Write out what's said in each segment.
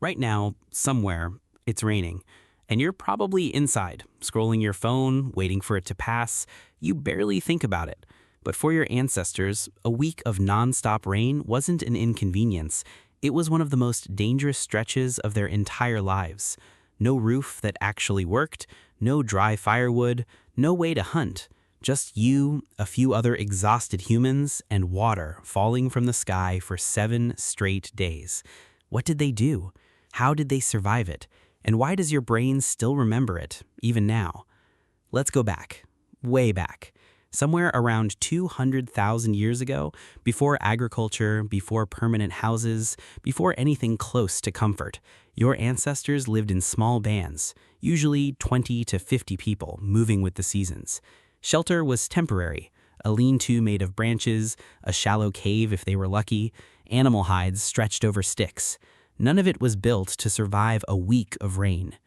Right now, somewhere, it's raining, and you're probably inside, scrolling your phone, waiting for it to pass. You barely think about it. But for your ancestors, a week of nonstop rain wasn't an inconvenience. It was one of the most dangerous stretches of their entire lives. No roof that actually worked, no dry firewood, no way to hunt. Just you, a few other exhausted humans, and water falling from the sky for 7 straight days. What did they do? How did they survive it? And why does your brain still remember it, even now? Let's go back, way back. Somewhere around 200,000 years ago, before agriculture, before permanent houses, before anything close to comfort, your ancestors lived in small bands, usually 20 to 50 people, moving with the seasons. Shelter was temporary, a lean-to made of branches, a shallow cave if they were lucky, animal hides stretched over sticks. None of it was built to survive a week of rain.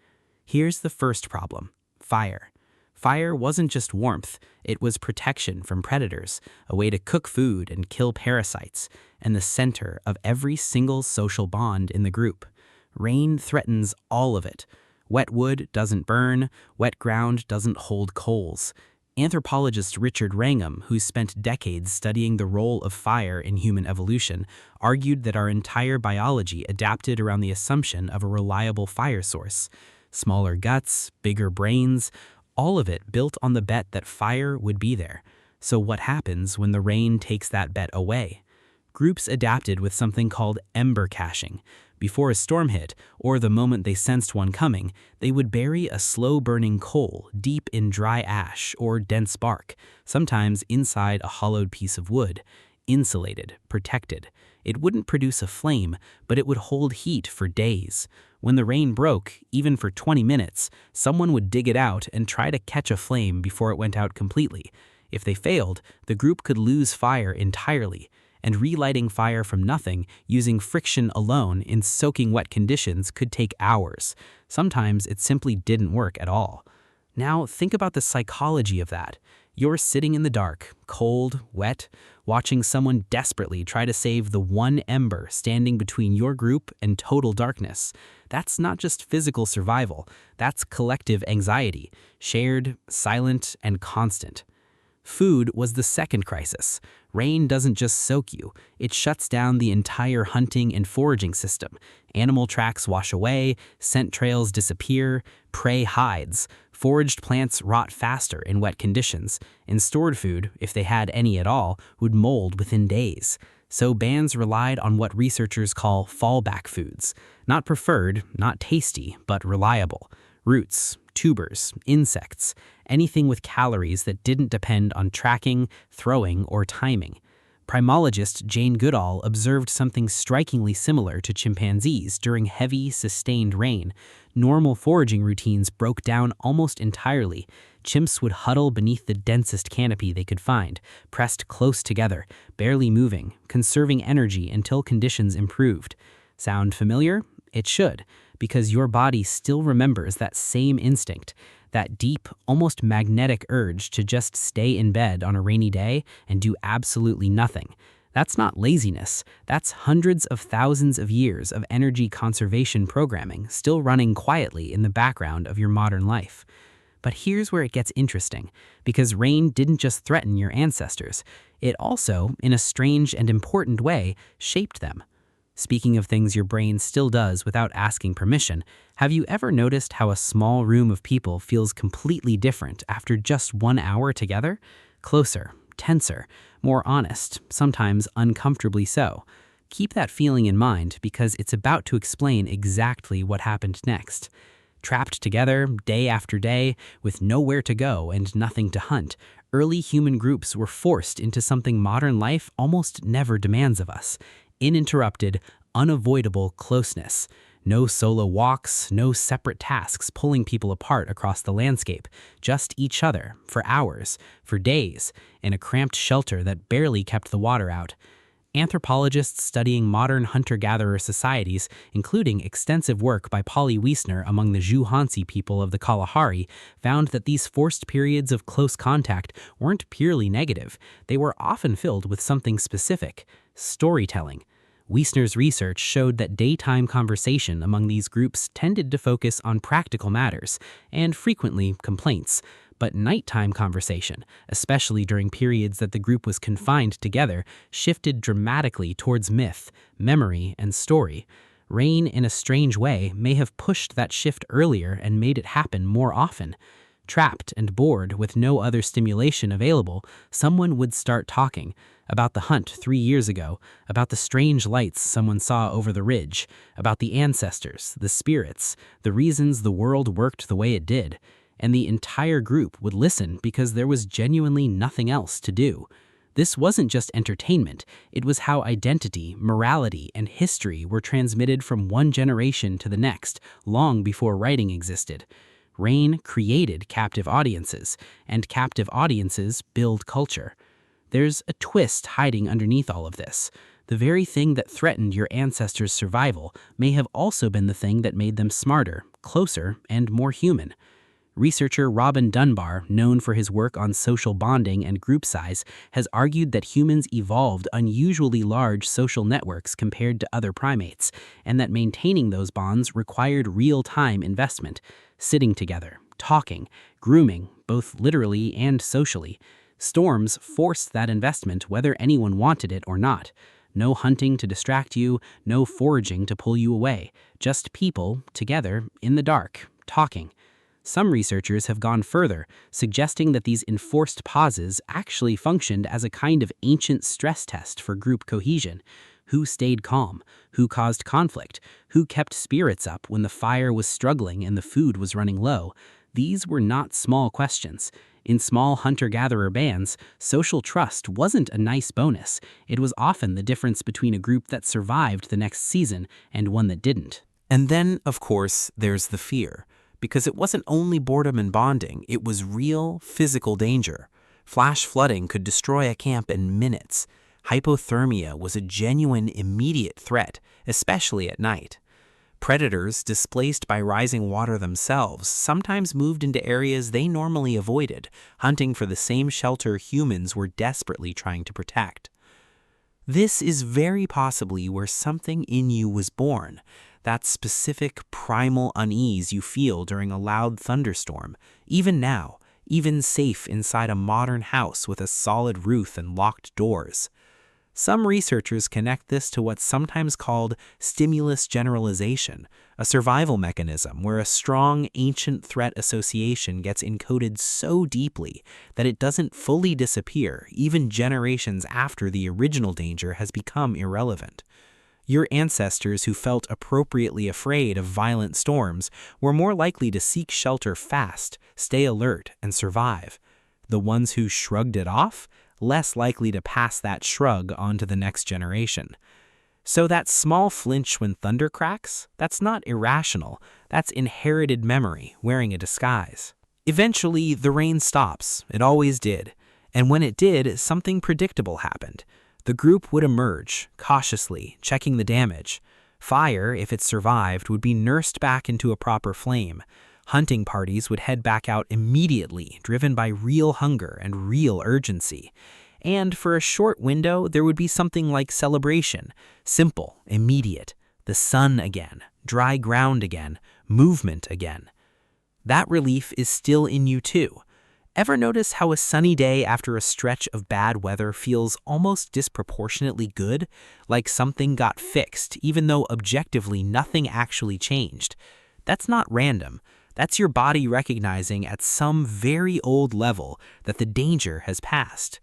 Here's the first problem: fire. Fire wasn't just warmth, it was protection from predators, a way to cook food and kill parasites, and the center of every single social bond in the group. Rain threatens all of it. Wet wood doesn't burn, wet ground doesn't hold coals. Anthropologist Richard Wrangham, who spent decades studying the role of fire in human evolution, argued that our entire biology adapted around the assumption of a reliable fire source. Smaller guts, bigger brains, all of it built on the bet that fire would be there. So what happens when the rain takes that bet away? Groups adapted with something called ember caching. Before a storm hit, or the moment they sensed one coming, they would bury a slow-burning coal deep in dry ash or dense bark, sometimes inside a hollowed piece of wood. Insulated, protected. It wouldn't produce a flame, but it would hold heat for days. When the rain broke, even for 20 minutes, someone would dig it out and try to catch a flame before it went out completely. If they failed, the group could lose fire entirely. And relighting fire from nothing, using friction alone in soaking wet conditions, could take hours. Sometimes it simply didn't work at all. Now think about the psychology of that. You're sitting in the dark, cold, wet, watching someone desperately try to save the one ember standing between your group and total darkness. That's not just physical survival, that's collective anxiety, shared, silent, and constant. Food was the second crisis. Rain doesn't just soak you, it shuts down the entire hunting and foraging system. Animal tracks wash away, scent trails disappear, prey hides. Foraged plants rot faster in wet conditions, and stored food, if they had any at all, would mold within days. So bands relied on what researchers call fallback foods. Not preferred, not tasty, but reliable. Roots, tubers, insects, anything with calories that didn't depend on tracking, throwing, or timing. Primologist Jane Goodall observed something strikingly similar to chimpanzees during heavy, sustained rain. Normal foraging routines broke down almost entirely. Chimps would huddle beneath the densest canopy they could find, pressed close together, barely moving, conserving energy until conditions improved. Sound familiar? It should, because your body still remembers that same instinct, that deep, almost magnetic urge to just stay in bed on a rainy day and do absolutely nothing. That's not laziness, that's hundreds of thousands of years of energy conservation programming still running quietly in the background of your modern life. But here's where it gets interesting, because rain didn't just threaten your ancestors, it also, in a strange and important way, shaped them. Speaking of things your brain still does without asking permission, have you ever noticed how a small room of people feels completely different after just 1 hour together? Closer, tenser, more honest, sometimes uncomfortably so. Keep that feeling in mind because it's about to explain exactly what happened next. Trapped together, day after day, with nowhere to go and nothing to hunt, early human groups were forced into something modern life almost never demands of us: uninterrupted, unavoidable closeness. No solo walks, no separate tasks pulling people apart across the landscape, just each other, for hours, for days, in a cramped shelter that barely kept the water out. Anthropologists studying modern hunter-gatherer societies, including extensive work by Polly Wiesner among the Zhuhansi people of the Kalahari, found that these forced periods of close contact weren't purely negative. They were often filled with something specific: storytelling. Wiesner's research showed that daytime conversation among these groups tended to focus on practical matters and frequently complaints, but nighttime conversation, especially during periods that the group was confined together, shifted dramatically towards myth, memory, and story. Rain, in a strange way, may have pushed that shift earlier and made it happen more often. Trapped and bored with no other stimulation available, someone would start talking about the hunt 3 years ago, about the strange lights someone saw over the ridge, about the ancestors, the spirits, the reasons the world worked the way it did. And the entire group would listen because there was genuinely nothing else to do. This wasn't just entertainment, it was how identity, morality, and history were transmitted from one generation to the next, long before writing existed. Rain created captive audiences, and captive audiences build culture. There's a twist hiding underneath all of this. The very thing that threatened your ancestors' survival may have also been the thing that made them smarter, closer, and more human. Researcher Robin Dunbar, known for his work on social bonding and group size, has argued that humans evolved unusually large social networks compared to other primates, and that maintaining those bonds required real-time investment, sitting together, talking, grooming, both literally and socially. Storms forced that investment whether anyone wanted it or not. No hunting to distract you, no foraging to pull you away, just people, together, in the dark, talking. Some researchers have gone further, suggesting that these enforced pauses actually functioned as a kind of ancient stress test for group cohesion. Who stayed calm? Who caused conflict? Who kept spirits up when the fire was struggling and the food was running low? These were not small questions. In small hunter-gatherer bands, social trust wasn't a nice bonus. It was often the difference between a group that survived the next season and one that didn't. And then, of course, there's the fear. Because it wasn't only boredom and bonding, it was real, physical danger. Flash flooding could destroy a camp in minutes. Hypothermia was a genuine, immediate threat, especially at night. Predators, displaced by rising water themselves, sometimes moved into areas they normally avoided, hunting for the same shelter humans were desperately trying to protect. This is very possibly where something in you was born, that specific primal unease you feel during a loud thunderstorm, even now, even safe inside a modern house with a solid roof and locked doors. Some researchers connect this to what's sometimes called stimulus generalization, a survival mechanism where a strong ancient threat association gets encoded so deeply that it doesn't fully disappear even generations after the original danger has become irrelevant. Your ancestors who felt appropriately afraid of violent storms were more likely to seek shelter fast, stay alert, and survive. The ones who shrugged it off, less likely to pass that shrug on to the next generation. So that small flinch when thunder cracks, that's not irrational, that's inherited memory wearing a disguise. Eventually, the rain stops. It always did. And when it did, something predictable happened. The group would emerge, cautiously, checking the damage. Fire, if it survived, would be nursed back into a proper flame. Hunting parties would head back out immediately, driven by real hunger and real urgency. And for a short window, there would be something like celebration. Simple, immediate. The sun again, dry ground again, movement again. That relief is still in you too. Ever notice how a sunny day after a stretch of bad weather feels almost disproportionately good? Like something got fixed, even though objectively nothing actually changed. That's not random. That's your body recognizing at some very old level that the danger has passed.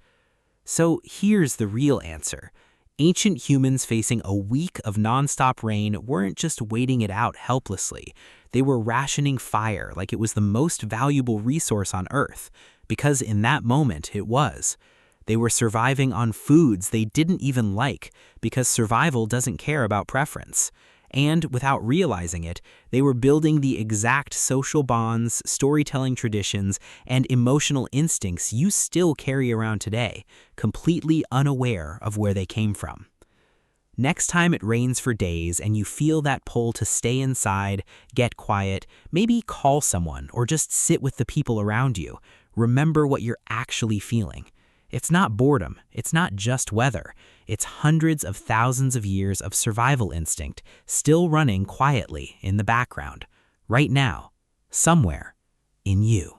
So here's the real answer. Ancient humans facing a week of nonstop rain weren't just waiting it out helplessly. They were rationing fire like it was the most valuable resource on Earth, because in that moment it was. They were surviving on foods they didn't even like, because survival doesn't care about preference. And without realizing it, they were building the exact social bonds, storytelling traditions, and emotional instincts you still carry around today, completely unaware of where they came from. Next time it rains for days and you feel that pull to stay inside, get quiet, maybe call someone or just sit with the people around you, remember what you're actually feeling. It's not boredom, it's not just weather, it's hundreds of thousands of years of survival instinct still running quietly in the background, right now, somewhere in you.